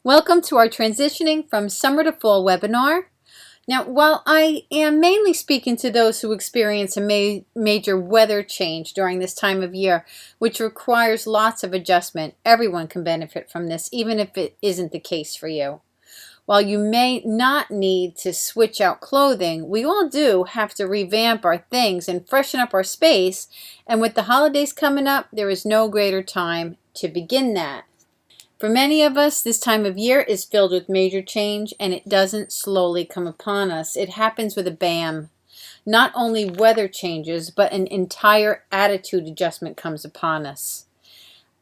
Welcome to our Transitioning from Summer to Fall webinar. Now, while I am mainly speaking to those who experience a major weather change during this time of year, which requires lots of adjustment, everyone can benefit from this, even if it isn't the case for you. While you may not need to switch out clothing, we all do have to revamp our things and freshen up our space, and with the holidays coming up, there is no greater time to begin that. For many of us, this time of year is filled with major change, and it doesn't slowly come upon us. It happens with a bam. Not only weather changes, but an entire attitude adjustment comes upon us.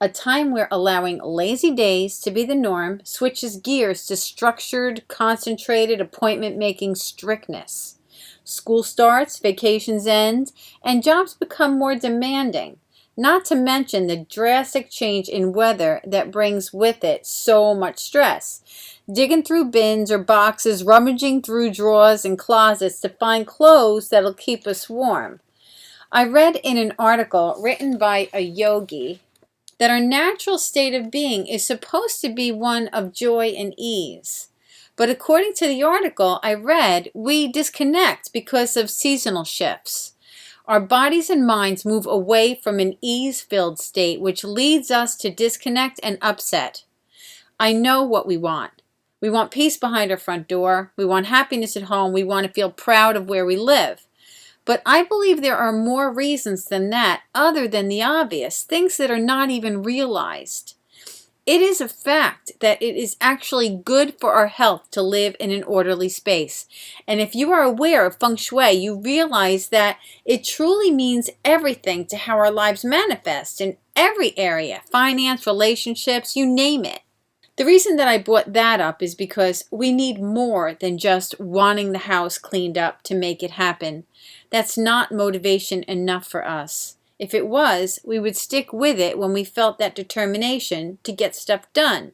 A time where allowing lazy days to be the norm switches gears to structured, concentrated, appointment-making strictness. School starts, vacations end, and jobs become more demanding. Not to mention the drastic change in weather that brings with it so much stress. Digging through bins or boxes, rummaging through drawers and closets to find clothes that'll keep us warm. I read in an article written by a yogi that our natural state of being is supposed to be one of joy and ease. But according to the article I read, we disconnect because of seasonal shifts. Our bodies and minds move away from an ease-filled state, which leads us to disconnect and upset. I know what we want. We want peace behind our front door. We want happiness at home. We want to feel proud of where we live. But I believe there are more reasons than that, other than the obvious, things that are not even realized. It is a fact that it is actually good for our health to live in an orderly space. And if you are aware of Feng Shui, you realize that it truly means everything to how our lives manifest in every area, finance, relationships, you name it. The reason that I brought that up is because we need more than just wanting the house cleaned up to make it happen. That's not motivation enough for us. If it was, we would stick with it when we felt that determination to get stuff done.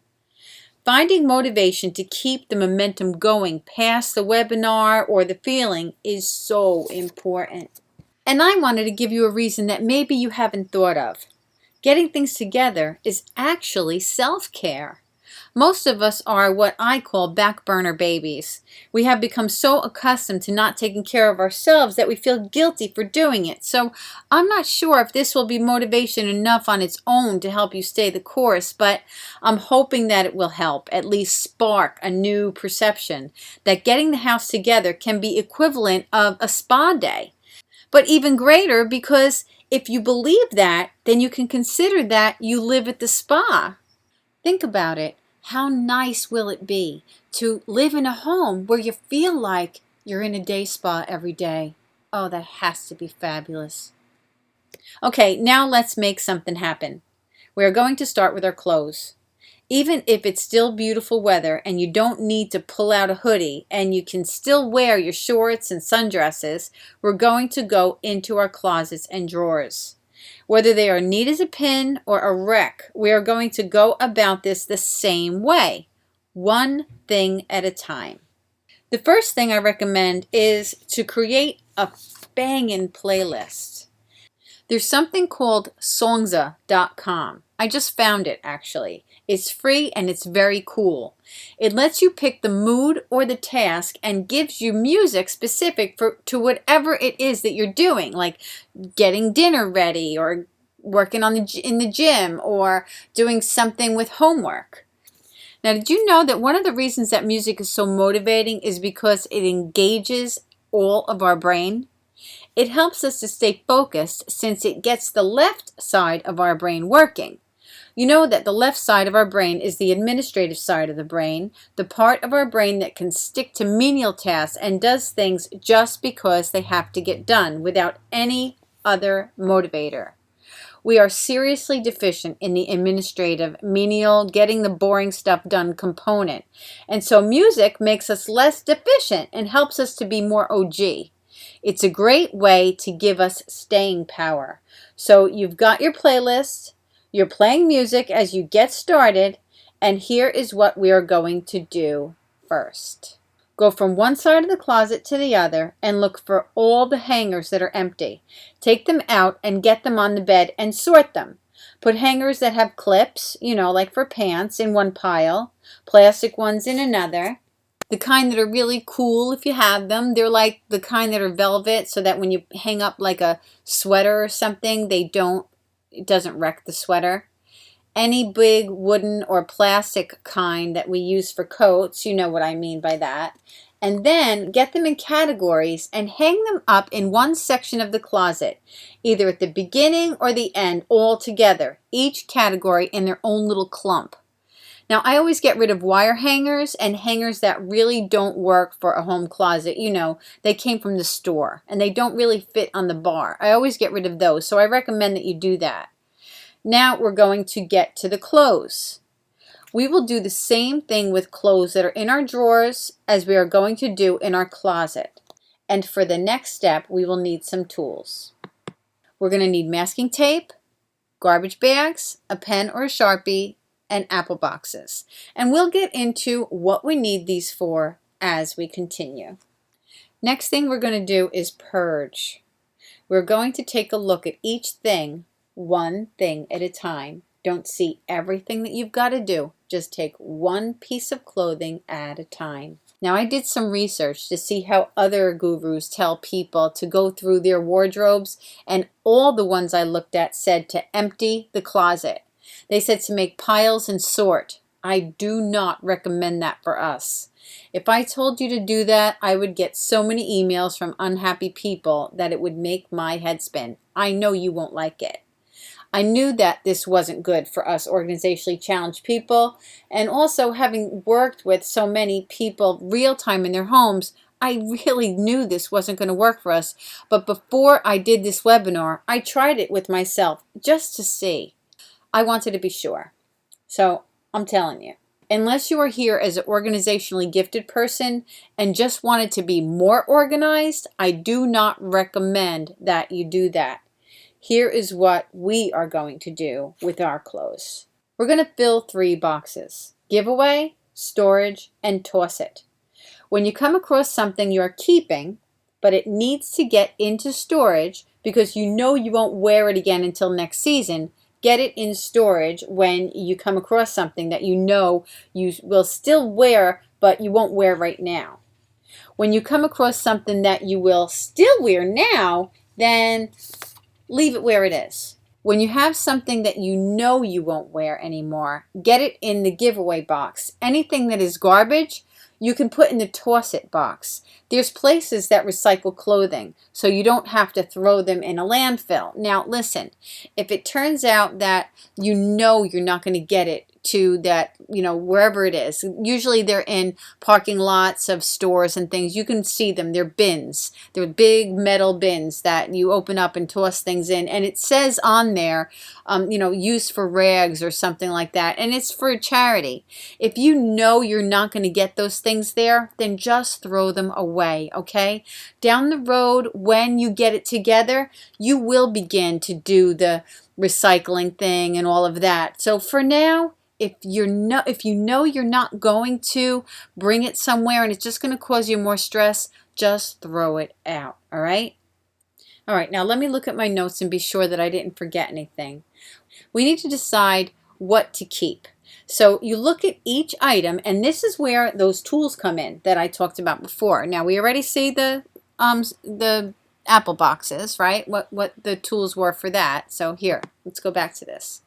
Finding motivation to keep the momentum going past the webinar or the feeling is so important. And I wanted to give you a reason that maybe you haven't thought of. Getting things together is actually self-care. Most of us are what I call back burner babies. We have become so accustomed to not taking care of ourselves that we feel guilty for doing it. So I'm not sure if this will be motivation enough on its own to help you stay the course, but I'm hoping that it will help, at least spark a new perception that getting the house together can be equivalent of a spa day. But even greater, because if you believe that, then you can consider that you live at the spa. Think about it. How nice will it be to live in a home where you feel like you're in a day spa every day? Oh, that has to be fabulous. Okay, now let's make something happen. We're going to start with our clothes. Even if it's still beautiful weather and you don't need to pull out a hoodie and you can still wear your shorts and sundresses, we're going to go into our closets and drawers. Whether they are neat as a pin or a wreck, we are going to go about this the same way, one thing at a time. The first thing I recommend is to create a bangin' playlist. There's something called Songza.com. I just found it actually. It's free and it's very cool. It lets you pick the mood or the task and gives you music specific to whatever it is that you're doing, like getting dinner ready or working in the gym or doing something with homework. Now, did you know that one of the reasons that music is so motivating is because it engages all of our brain? It helps us to stay focused since it gets the left side of our brain working. You know that the left side of our brain is the administrative side of the brain, the part of our brain that can stick to menial tasks and does things just because they have to get done without any other motivator. We are seriously deficient in the administrative, menial, getting the boring stuff done component. And so music makes us less deficient and helps us to be more OG. It's a great way to give us staying power. So you've got your playlist. You're playing music as you get started, and here is what we are going to do first. Go from one side of the closet to the other and look for all the hangers that are empty. Take them out and get them on the bed and sort them. Put hangers that have clips, like for pants, in one pile, plastic ones in another. The kind that are really cool, if you have them, they're like the kind that are velvet, so that when you hang up like a sweater or something, it doesn't wreck the sweater. Any big wooden or plastic kind that we use for coats, you know what I mean by that. And then get them in categories and hang them up in one section of the closet, either at the beginning or the end, all together, each category in their own little clump. Now, I always get rid of wire hangers and hangers that really don't work for a home closet. They came from the store and they don't really fit on the bar. I always get rid of those, so I recommend that you do that. Now we're going to get to the clothes. We will do the same thing with clothes that are in our drawers as we are going to do in our closet. And for the next step, we will need some tools. We're going to need masking tape, garbage bags, a pen or a Sharpie, and apple boxes. And we'll get into what we need these for as we continue. Next thing we're going to do is purge. We're going to take a look at each thing, one thing at a time. Don't see everything that you've got to do. Just take one piece of clothing at a time. Now, I did some research to see how other gurus tell people to go through their wardrobes, and all the ones I looked at said to empty the closet. They said to make piles and sort. I do not recommend that for us. If I told you to do that, I would get so many emails from unhappy people that it would make my head spin. I know you won't like it. I knew that this wasn't good for us organizationally challenged people, and also having worked with so many people real time in their homes, I really knew this wasn't going to work for us. But before I did this webinar, I tried it with myself just to see. I wanted to be sure. So I'm telling you, unless you are here as an organizationally gifted person and just wanted to be more organized, I do not recommend that you do that. Here is what we are going to do with our clothes. We're going to fill 3 boxes: giveaway, storage, and toss it. When you come across something you're keeping, but it needs to get into storage because you know you won't wear it again until next season, get it in storage when you come across something that you know you will still wear, but you won't wear right now. When you come across something that you will still wear now, then leave it where it is. When you have something that you know you won't wear anymore, get it in the giveaway box. Anything that is garbage, you can put in the toss it box. There's places that recycle clothing, so you don't have to throw them in a landfill. Now listen, if it turns out that you know you're not going to get it to that, wherever it is, usually they're in parking lots of stores and things. You can see them. They're bins. They're big metal bins that you open up and toss things in, and it says on there, used for rags or something like that, and it's for a charity. If you know you're not going to get those things there, then just throw them away, okay? Down the road, when you get it together, you will begin to do the recycling thing and all of that. So for now, if you know you're not going to bring it somewhere and it's just going to cause you more stress, just throw it out, all right? All right, now let me look at my notes and be sure that I didn't forget anything. We need to decide what to keep. So you look at each item, and this is where those tools come in that I talked about before. Now we already see the apple boxes, right? What the tools were for that. So here, let's go back to this.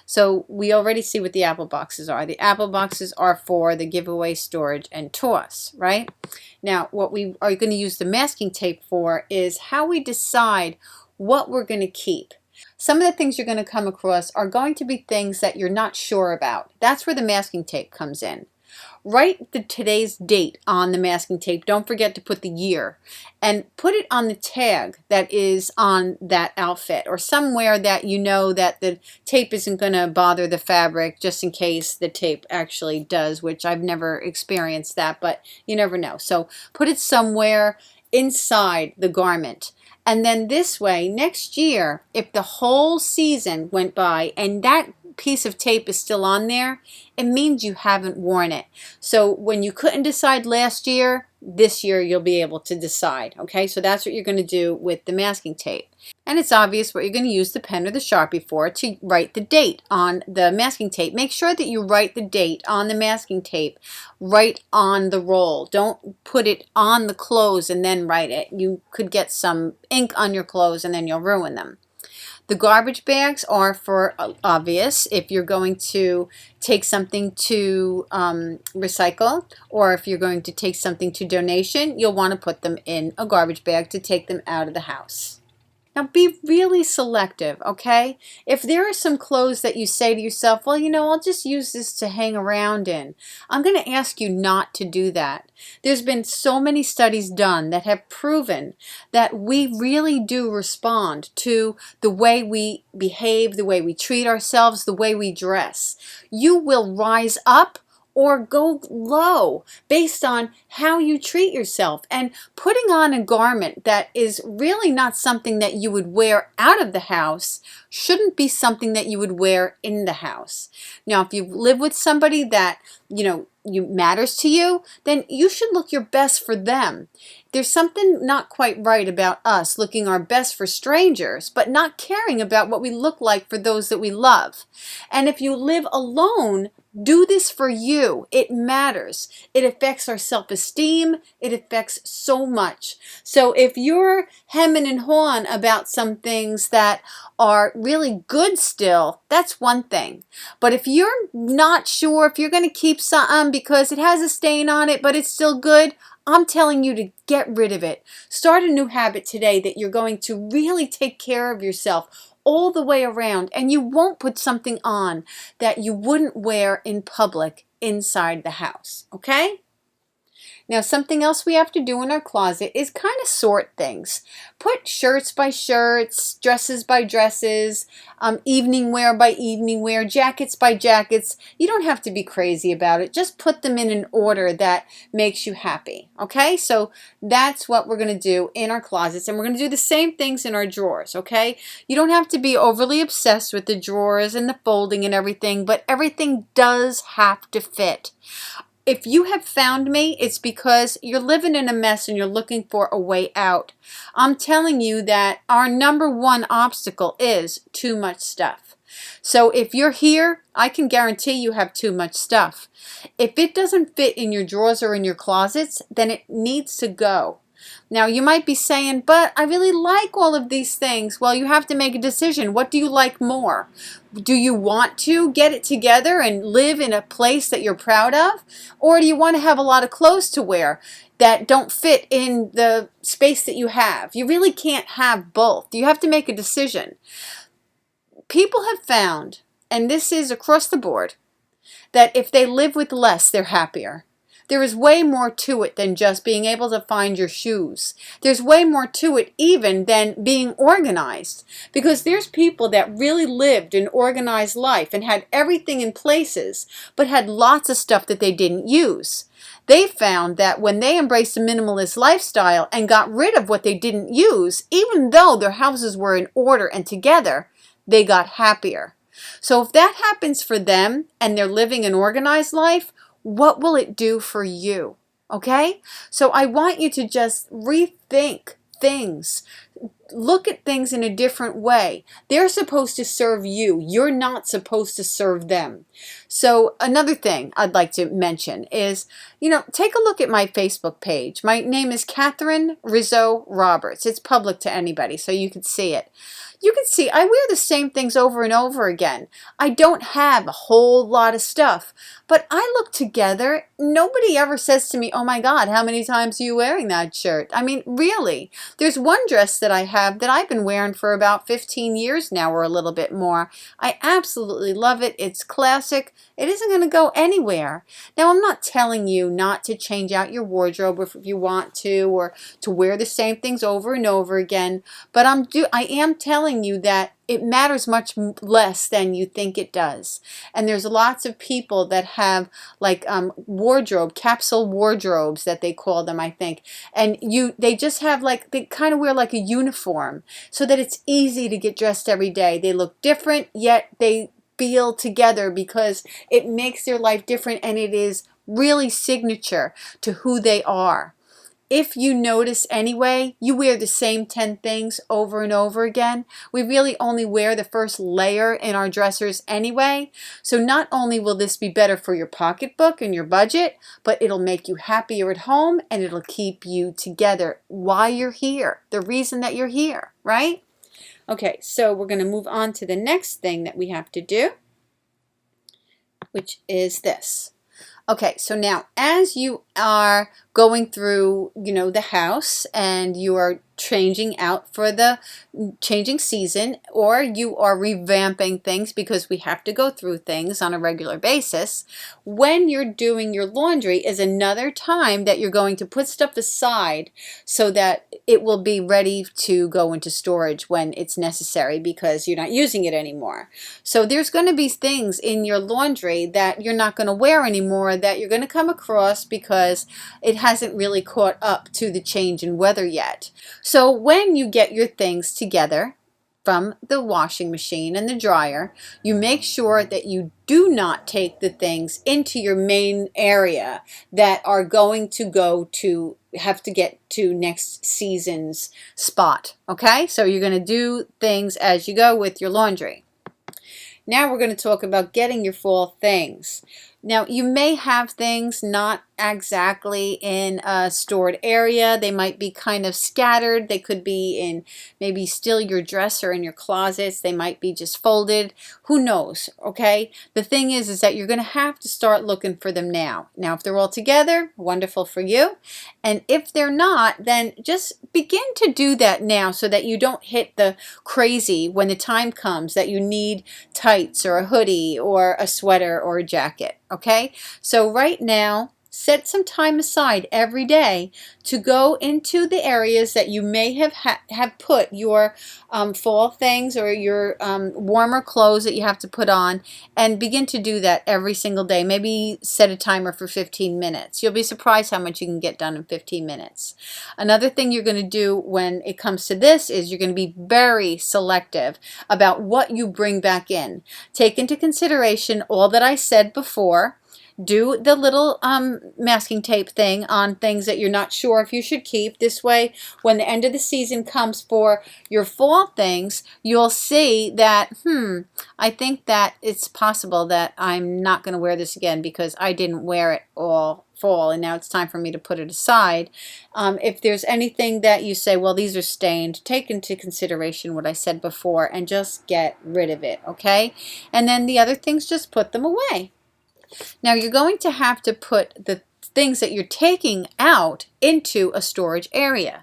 So we already see what the apple boxes are. The apple boxes are for the giveaway, storage, and toss, right? Now, what we are going to use the masking tape for is how we decide what we're going to keep. Some of the things you're going to come across are going to be things that you're not sure about. That's where the masking tape comes in. Write today's date on the masking tape. Don't forget to put the year. And put it on the tag that is on that outfit, or somewhere that you know that the tape isn't going to bother the fabric, just in case the tape actually does, which I've never experienced that, but you never know. So put it somewhere inside the garment. And then this way, next year, if the whole season went by and that piece of tape is still on there, it means you haven't worn it. So when you couldn't decide last year, this year you'll be able to decide. Okay, so that's what you're going to do with the masking tape. And it's obvious what you're going to use the pen or the Sharpie for, to write the date on the masking tape. Make sure that you write the date on the masking tape right on the roll. Don't put it on the clothes and then write it. You could get some ink on your clothes and then you'll ruin them. The garbage bags are for obvious if you're going to take something to recycle, or if you're going to take something to donation, you'll want to put them in a garbage bag to take them out of the house. Now be really selective, okay? If there are some clothes that you say to yourself, well, I'll just use this to hang around in, I'm going to ask you not to do that. There's been so many studies done that have proven that we really do respond to the way we behave, the way we treat ourselves, the way we dress. You will rise up or go low based on how you treat yourself. And putting on a garment that is really not something that you would wear out of the house shouldn't be something that you would wear in the house. Now, if you live with somebody that, you matters to you, then you should look your best for them. There's something not quite right about us looking our best for strangers, but not caring about what we look like for those that we love. And if you live alone, do this for you. It matters. It affects our self-esteem. It affects so much. So if you're hemming and hawing about some things that are really good still, that's one thing. But if you're not sure if you're going to keep something because it has a stain on it, but it's still good, I'm telling you to get rid of it. Start a new habit today that you're going to really take care of yourself all the way around, and you won't put something on that you wouldn't wear in public inside the house, okay? Now, something else we have to do in our closet is kind of sort things. Put shirts by shirts, dresses by dresses, evening wear by evening wear, jackets by jackets. You don't have to be crazy about it. Just put them in an order that makes you happy, okay? So that's what we're going to do in our closets, and we're going to do the same things in our drawers, okay? You don't have to be overly obsessed with the drawers and the folding and everything, but everything does have to fit. If you have found me, it's because you're living in a mess and you're looking for a way out. I'm telling you that our number one obstacle is too much stuff. So if you're here, I can guarantee you have too much stuff. If it doesn't fit in your drawers or in your closets, then it needs to go. Now, you might be saying, but I really like all of these things. Well, you have to make a decision. What do you like more? Do you want to get it together and live in a place that you're proud of? Or do you want to have a lot of clothes to wear that don't fit in the space that you have? You really can't have both. You have to make a decision. People have found, and this is across the board, that if they live with less, they're happier. There is way more to it than just being able to find your shoes. There's way more to it even than being organized. Because there's people that really lived an organized life and had everything in places, but had lots of stuff that they didn't use. They found that when they embraced a minimalist lifestyle and got rid of what they didn't use, even though their houses were in order and together, they got happier. So if that happens for them and they're living an organized life, what will it do for you? Okay? So I want you to just rethink things. Look at things in a different way. They're supposed to serve you. You're not supposed to serve them. So another thing I'd like to mention is, take a look at my Facebook page. My name is Catherine Rizzo Roberts. It's public to anybody, so you can see it. You can see I wear the same things over and over again. I don't have a whole lot of stuff, but I look together. Nobody ever says to me, oh my God, how many times are you wearing that shirt? I mean, really. There's one dress that I have that I've been wearing for about 15 years now or a little bit more. I absolutely love it. It's classic. It isn't going to go anywhere. Now, I'm not telling you not to change out your wardrobe if you want to, or to wear the same things over and over again, but I am telling you that it matters much less than you think it does. And there's lots of people that have like capsule wardrobes that they call them, I think. And they just have they kind of wear like a uniform so that it's easy to get dressed every day. They look different, yet they feel together because it makes their life different and it is really signature to who they are. if you notice anyway, you wear the same 10 things over and over again. We really only wear the first layer in our dressers anyway. So not only will this be better for your pocketbook and your budget, but it'll make you happier at home and it'll keep you together while you're here. The reason that you're here, right? Okay, so we're going to move on to the next thing that we have to do, which is this. Okay, so now as you are going through, the house and you are changing out for the changing season, or you are revamping things because we have to go through things on a regular basis, when you're doing your laundry is another time that you're going to put stuff aside so that it will be ready to go into storage when it's necessary because you're not using it anymore. So there's going to be things in your laundry that you're not going to wear anymore that you're going to come across because it hasn't really caught up to the change in weather yet. So when you get your things together from the washing machine and the dryer, you make sure that you do not take the things into your main area that are going to have to get to next season's spot. Okay, so you're going to do things as you go with your laundry. Now we're going to talk about getting your fall things. Now you may have things not exactly in a stored area. They might be kind of scattered. They could be in maybe still your dresser in your closets. They might be just folded. Who knows, okay? The thing is that you're going to have to start looking for them now. Now if they're all together, wonderful for you. And if they're not, then just begin to do that now so that you don't hit the crazy when the time comes that you need tights or a hoodie or a sweater or a jacket. Okay, so right now, set some time aside every day to go into the areas that you may have put your fall things or your warmer clothes that you have to put on, and begin to do that every single day. Maybe set a timer for 15 minutes. You'll be surprised how much you can get done in 15 minutes. Another thing you're going to do when it comes to this is you're going to be very selective about what you bring back in. Take into consideration all that I said before. Do the little masking tape thing on things that you're not sure if you should keep. This way, when the end of the season comes for your fall things, you'll see that, I think that it's possible that I'm not going to wear this again because I didn't wear it all fall and now it's time for me to put it aside. If there's anything that you say, well, these are stained, take into consideration what I said before and just get rid of it, okay? And then the other things, just put them away. Now you're going to have to put the things that you're taking out into a storage area.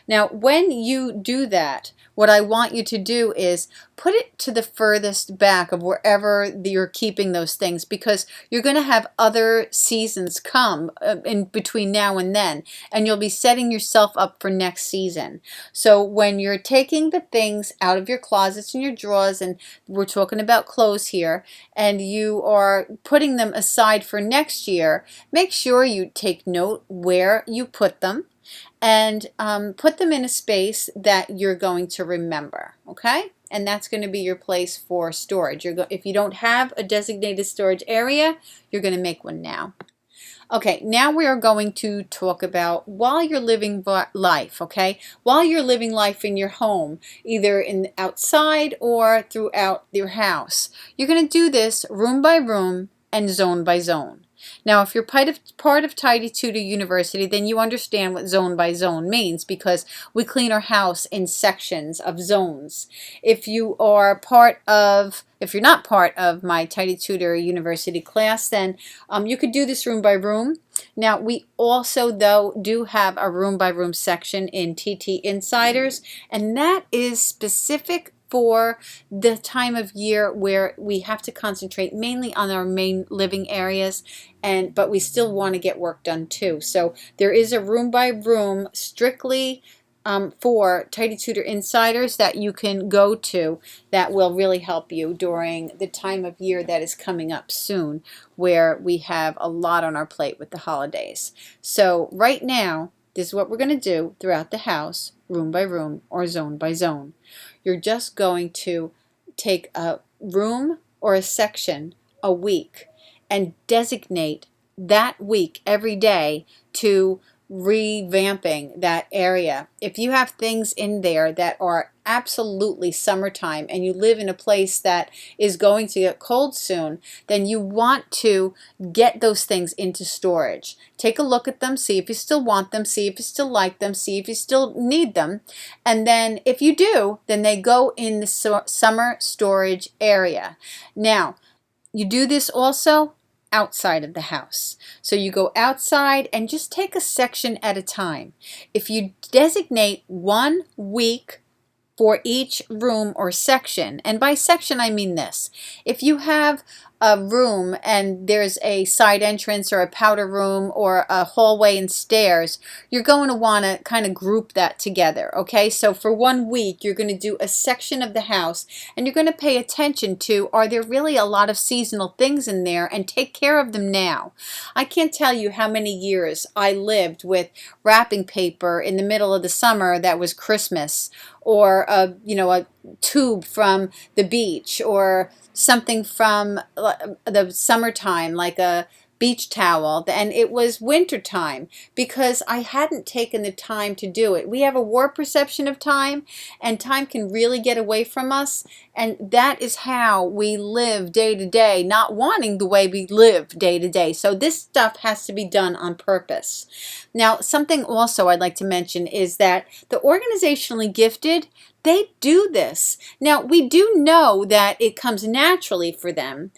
Now when you do that, what I want you to do is put it to the furthest back of wherever you're keeping those things, because you're going to have other seasons come in between now and then, and you'll be setting yourself up for next season. So when you're taking the things out of your closets and your drawers, and we're talking about clothes here, and you are putting them aside for next year, make sure you take note where you put them and put them in a space that you're going to remember, okay? And that's going to be your place for storage. If you don't have a designated storage area, you're going to make one now. Okay, now we are going to talk about while you're living life, okay? While you're living life in your home, either outside or throughout your house. You're going to do this room by room and zone by zone. Now, if you're part of Tidy Tutor University, then you understand what zone by zone means, because we clean our house in sections of zones. If you're not part of my Tidy Tutor University class, then you could do this room by room. Now, we also, though, do have a room by room section in TT Insiders, and that is specific for the time of year where we have to concentrate mainly on our main living areas, but we still want to get work done too. So there is a room by room strictly for Tidy Tutor Insiders that you can go to that will really help you during the time of year that is coming up soon, where we have a lot on our plate with the holidays. So right now, this is what we're going to do throughout the house, room by room or zone by zone. You're just going to take a room or a section a week and designate that week every day to revamping that area. If you have things in there that are absolutely summertime and you live in a place that is going to get cold soon, then you want to get those things into storage. Take a look at them, see if you still want them, see if you still like them, see if you still need them, and then if you do, then they go in the summer storage area. Now, you do this also outside of the house. So you go outside and just take a section at a time. If you designate 1 week for each room or section, and by section I mean this: if you have a room and there's a side entrance or a powder room or a hallway and stairs, you're going to want to kind of group that together. Okay, so for 1 week you're going to do a section of the house and you're going to pay attention to, are there really a lot of seasonal things in there, and take care of them now. I can't tell you how many years I lived with wrapping paper in the middle of the summer that was Christmas, or a tube from the beach, or something from the summertime like a beach towel, and it was winter time because I hadn't taken the time to do it. We have a warped perception of time, and time can really get away from us, and that is how we live day to day, not wanting the way we live day to day. So this stuff has to be done on purpose. Now, something also I'd like to mention is that the organizationally gifted, they do this. Now, we do know that it comes naturally for them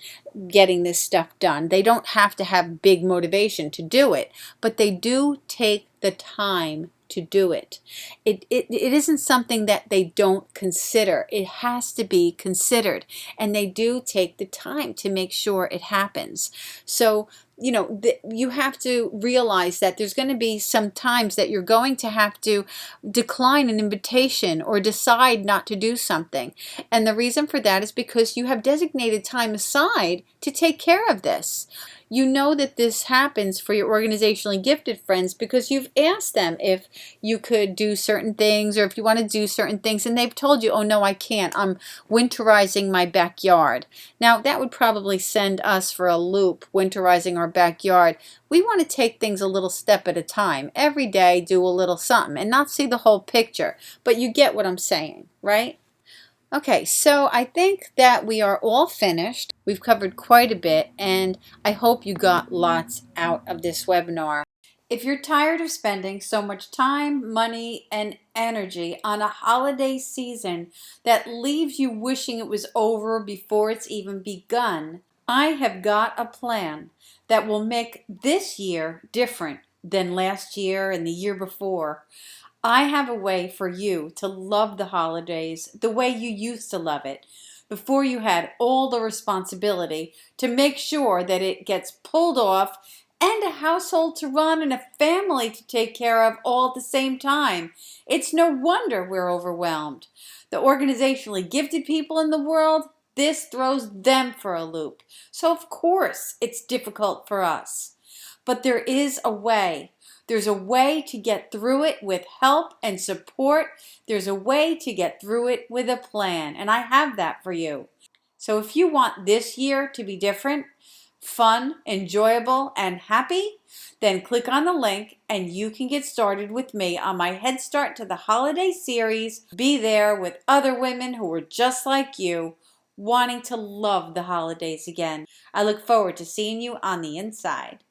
getting this stuff done. They don't have to have big motivation to do it, but they do take the time to do it. It isn't something that they don't consider. It has to be considered, and they do take the time to make sure it happens. So you have to realize that there's going to be some times that you're going to have to decline an invitation or decide not to do something. And the reason for that is because you have designated time aside to take care of this. You know that this happens for your organizationally gifted friends because you've asked them if you could do certain things or if you want to do certain things, and they've told you, oh no, I can't. I'm winterizing my backyard. Now, that would probably send us for a loop, winterizing our backyard. We want to take things a little step at a time. Every day, do a little something and not see the whole picture. But you get what I'm saying, right? Okay, so I think that we are all finished. We've covered quite a bit, and I hope you got lots out of this webinar. If you're tired of spending so much time, money, and energy on a holiday season that leaves you wishing it was over before it's even begun, I have got a plan that will make this year different than last year and the year before. I have a way for you to love the holidays the way you used to love it, before you had all the responsibility to make sure that it gets pulled off, and a household to run and a family to take care of all at the same time. It's no wonder we're overwhelmed. The organizationally gifted people in the world, this throws them for a loop. So of course it's difficult for us. But there is a way. There's a way to get through it with help and support. There's a way to get through it with a plan, and I have that for you. So if you want this year to be different, fun, enjoyable, and happy, then click on the link and you can get started with me on my Head Start to the Holiday series. Be there with other women who are just like you, wanting to love the holidays again. I look forward to seeing you on the inside.